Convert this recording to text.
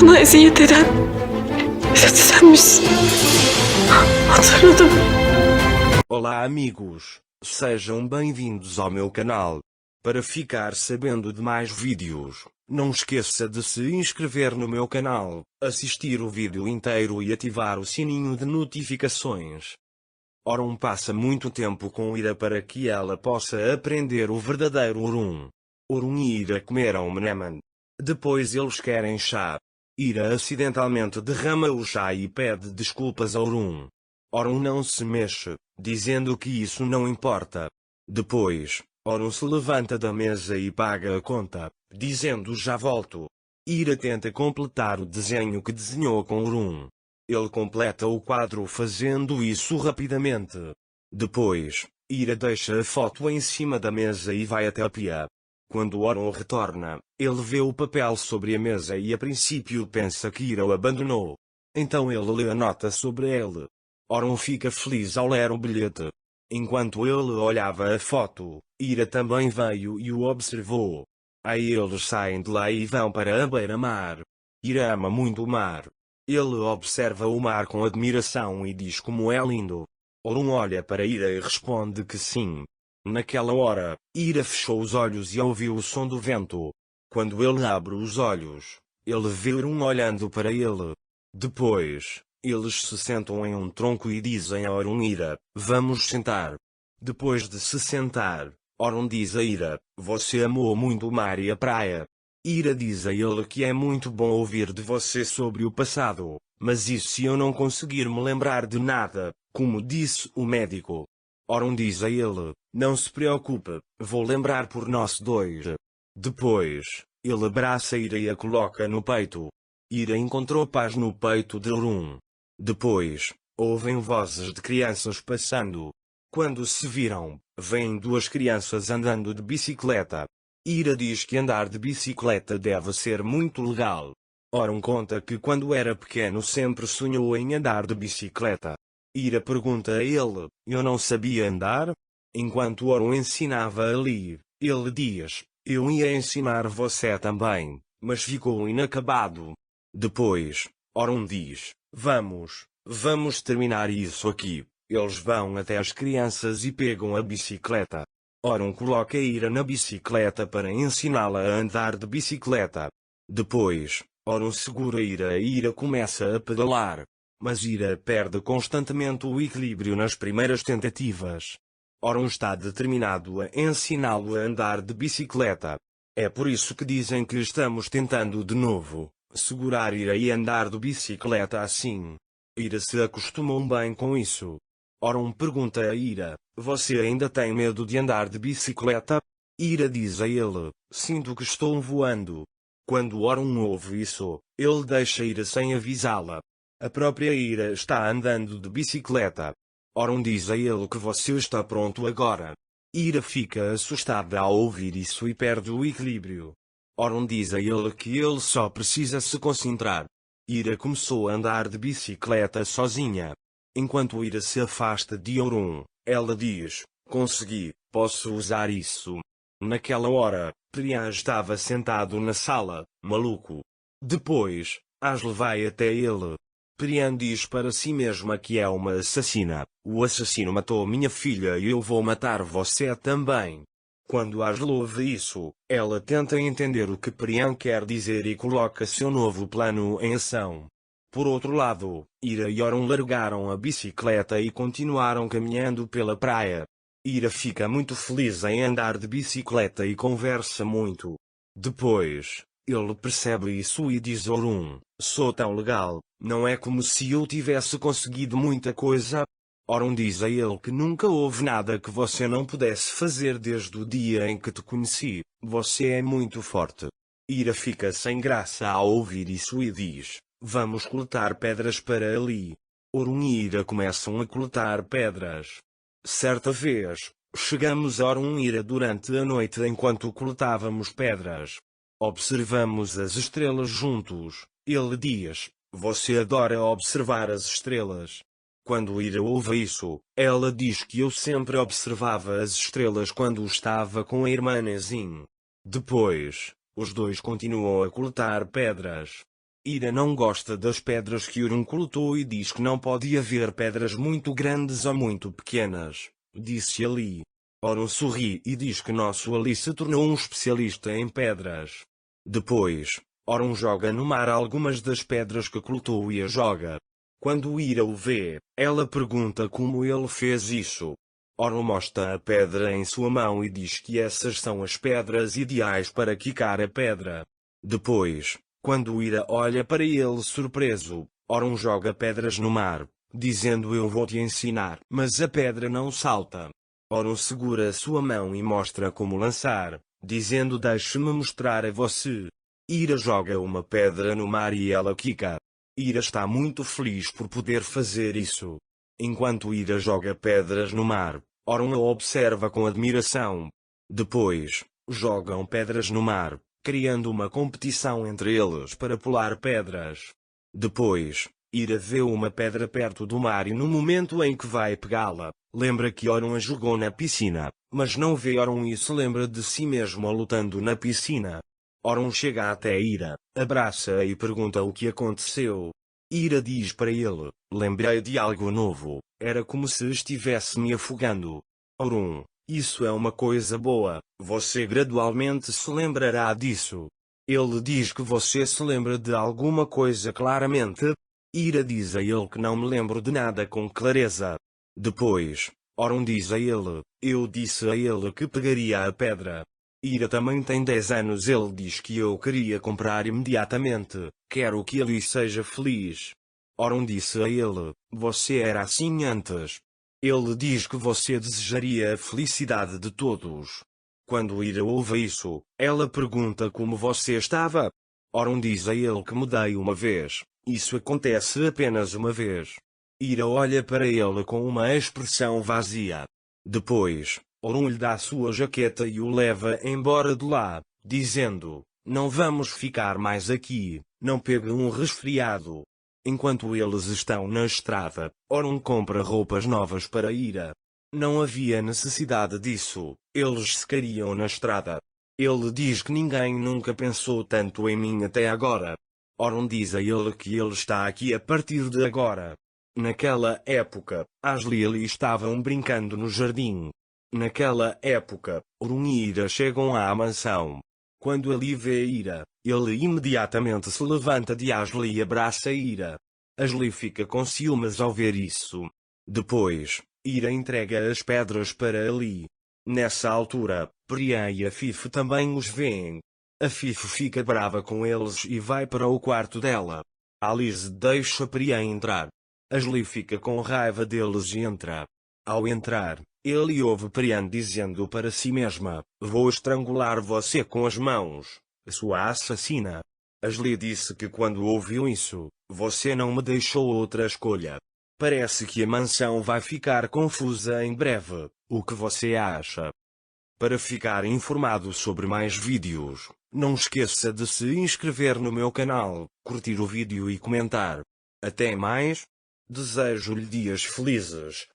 Bana eziyet eden senmişsin. Hatırladım. Olá amigos, sejam bem-vindos ao meu canal. Para ficar sabendo de mais vídeos, não esqueça de se inscrever no meu canal, assistir o vídeo inteiro e ativar o sininho de notificações. Orun passa muito tempo com Ira para que ela possa aprender o verdadeiro Orun. Orun e Ira comeram menemen. Depois eles querem chá. Ira acidentalmente derrama o chá e pede desculpas a Orun. Orun não se mexe, dizendo que isso não importa. Depois, Orun se levanta da mesa e paga a conta, dizendo já volto. Ira tenta completar o desenho que desenhou com Orun. Ele completa o quadro fazendo isso rapidamente. Depois, Ira deixa a foto em cima da mesa e vai até a pia. Quando Orun retorna, ele vê o papel sobre a mesa e a princípio pensa que Ira o abandonou. Então ele lê a nota sobre ele. Orun fica feliz ao ler o bilhete. Enquanto ele olhava a foto, Ira também veio e o observou. Aí eles saem de lá e vão para a beira-mar. Ira ama muito o mar. Ele observa o mar com admiração e diz como é lindo. Orun olha para Ira e responde que sim. Naquela hora, Ira fechou os olhos e ouviu o som do vento. Quando ele abre os olhos, ele vê Orun olhando para ele. Depois, eles se sentam em um tronco e dizem a Orun e Ira, vamos sentar. Depois de se sentar, Orun diz a Ira, você amou muito o mar e a praia. Ira diz a ele que é muito bom ouvir de você sobre o passado, mas isso se eu não conseguir me lembrar de nada, como disse o médico. Orun diz a ele, não se preocupe, vou lembrar por nós dois. Depois, ele abraça Ira e a coloca no peito. Ira encontrou paz no peito de Orun. Depois, ouvem vozes de crianças passando. Quando se viram, vêm duas crianças andando de bicicleta. Ira diz que andar de bicicleta deve ser muito legal. Orun conta que quando era pequeno sempre sonhou em andar de bicicleta. Ira pergunta a ele, eu não sabia andar? Enquanto Orun ensinava ali, ele diz, eu ia ensinar você também, mas ficou inacabado. Depois, Orun diz, vamos terminar isso aqui. Eles vão até as crianças e pegam a bicicleta. Orun coloca Ira na bicicleta para ensiná-la a andar de bicicleta. Depois, Orun segura Ira e Ira começa a pedalar. Mas Ira perde constantemente o equilíbrio nas primeiras tentativas. Orun está determinado a ensiná-lo a andar de bicicleta. É por isso que dizem que estamos tentando de novo, segurar Ira e andar de bicicleta assim. Ira se acostumou bem com isso. Orun pergunta a Ira, você ainda tem medo de andar de bicicleta? Ira diz a ele, sinto que estou voando. Quando Orun ouve isso, ele deixa Ira sem avisá-la. A própria Ira está andando de bicicleta. Orun diz a ele que você está pronto agora. Ira fica assustada ao ouvir isso e perde o equilíbrio. Orun diz a ele que ele só precisa se concentrar. Ira começou a andar de bicicleta sozinha. Enquanto Ira se afasta de Orun, ela diz, consegui, posso usar isso. Naquela hora, Priyan estava sentado na sala, maluco. Depois, Ashley vai até ele. Priyan diz para si mesma que é uma assassina. O assassino matou minha filha e eu vou matar você também. Quando Ashley ouve isso, ela tenta entender o que Priyan quer dizer e coloca seu novo plano em ação. Por outro lado, Ira e Orun largaram a bicicleta e continuaram caminhando pela praia. Ira fica muito feliz em andar de bicicleta e conversa muito. Depois, ele percebe isso e diz a Orun, sou tão legal, não é como se eu tivesse conseguido muita coisa? Orun diz a ele que nunca houve nada que você não pudesse fazer desde o dia em que te conheci, você é muito forte. Ira fica sem graça ao ouvir isso e diz, vamos coletar pedras para ali. Orun e Ira começam a coletar pedras. Certa vez, chegamos a Orun e Ira durante a noite enquanto coletávamos pedras. Observamos as estrelas juntos. Ele diz, você adora observar as estrelas. Quando Ira ouve isso, ela diz que eu sempre observava as estrelas quando estava com a irmã Nezin. Depois, os dois continuam a coletar pedras. Ira não gosta das pedras que Orun coletou e diz que não pode haver pedras muito grandes ou muito pequenas, disse Ali. Orun sorri e diz que nosso Ali se tornou um especialista em pedras. Depois, Orun joga no mar algumas das pedras que coletou e a joga. Quando Ira o vê, ela pergunta como ele fez isso. Orun mostra a pedra em sua mão e diz que essas são as pedras ideais para quicar a pedra. Depois, quando Ira olha para ele surpreso, Orun joga pedras no mar, dizendo eu vou te ensinar. Mas a pedra não salta. Orun segura sua mão e mostra como lançar, dizendo deixe-me mostrar a você. Ira joga uma pedra no mar e ela quica. Ira está muito feliz por poder fazer isso. Enquanto Ira joga pedras no mar, Orun a observa com admiração. Depois, jogam pedras no mar, criando uma competição entre eles para pular pedras. Depois, Ira vê uma pedra perto do mar e no momento em que vai pegá-la, lembra que Orun a jogou na piscina, mas não vê Orun e se lembra de si mesmo lutando na piscina. Orun chega até Ira, abraça-a e pergunta o que aconteceu. Ira diz para ele, lembrei de algo novo, era como se estivesse me afogando. Orun, isso é uma coisa boa, você gradualmente se lembrará disso. Ele diz que você se lembra de alguma coisa claramente. Ira diz a ele que não me lembro de nada com clareza. Depois, Orun diz a ele, eu disse a ele que pegaria a pedra. Ira também tem 10 anos. Ele diz que eu queria comprar imediatamente, quero que ele seja feliz. Orun disse a ele, você era assim antes. Ele diz que você desejaria a felicidade de todos. Quando Ira ouve isso, ela pergunta como você estava. Orun diz a ele que mudei uma vez, isso acontece apenas uma vez. Ira olha para ele com uma expressão vazia. Depois, Orun lhe dá sua jaqueta e o leva embora de lá, dizendo, não vamos ficar mais aqui, não pegue um resfriado. Enquanto eles estão na estrada, Orun compra roupas novas para Ira. Não havia necessidade disso, eles secariam na estrada. Ele diz que ninguém nunca pensou tanto em mim até agora. Orun diz a ele que ele está aqui a partir de agora. Naquela época, Ashley e Ali estavam brincando no jardim. Naquela época, Orun e Ira chegam à mansão. Quando Ali vê Ira, ele imediatamente se levanta de Ashley e abraça Ira. Ashley fica com ciúmes ao ver isso. Depois, Ira entrega as pedras para Ali. Nessa altura, Brian e Afif também os veem. Afif fica brava com eles e vai para o quarto dela. Alice deixa Brian entrar. Ashley fica com raiva deles e entra. Ao entrar, ele ouve Brian dizendo para si mesma, vou estrangular você com as mãos, sua assassina. Ashley disse que quando ouviu isso, você não me deixou outra escolha. Parece que a mansão vai ficar confusa em breve, o que você acha? Para ficar informado sobre mais vídeos, não esqueça de se inscrever no meu canal, curtir o vídeo e comentar. Até mais! Desejo-lhe dias felizes.